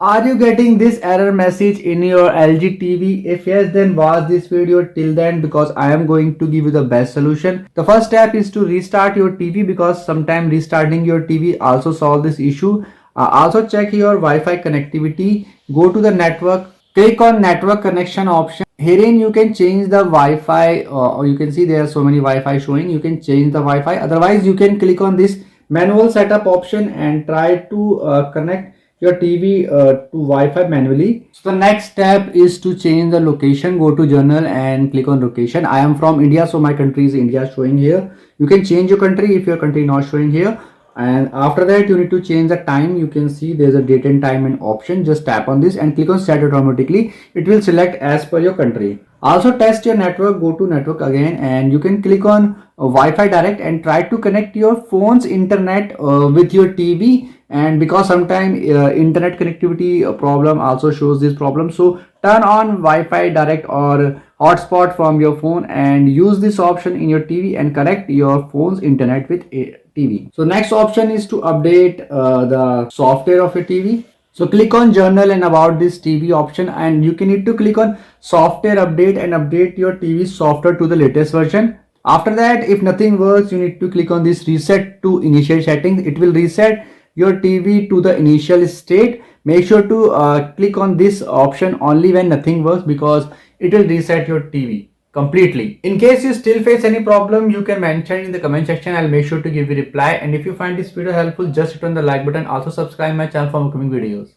Are you getting this error message in your LG TV? If yes, then watch this video till then because I am going to give you the best solution. The first step is to restart your TV because sometimes restarting your TV also solve this issue. Also check your Wi-Fi connectivity. Go to the network. Click on network connection option. Herein you can change the Wi-Fi or you can see there are so many Wi-Fi showing. You can change the Wi-Fi. Otherwise you can click on this manual setup option and try to connect your TV to Wi-Fi manually. So the next step is to change the location. Go to journal and click on location. I am from India, so my country is India showing here. You can change your country if your country not showing here. And after that you need to change the time. You can see there's a date and time and option. Just tap on this and click on set automatically. It will select as per your country. Also test your network. Go to network again and you can click on Wi-Fi direct and try to connect your phone's internet with your TV. And because sometimes internet connectivity problem also shows this problem, so turn on Wi-Fi direct or hotspot from your phone and use this option in your TV and connect your phone's internet with a TV. So next option is to update the software of your TV. So click on journal and about this TV option and you can need to click on software update and update your TV software to the latest version. After that, if nothing works, you need to click on this reset to initial settings. It will reset your TV to the initial state. Make sure to click on this option only when nothing works because it will reset your TV completely. In case you still face any problem, you can mention in the comment section. I'll make sure to give you reply. And if you find this video helpful, just hit on the like button. Also subscribe my channel for upcoming videos.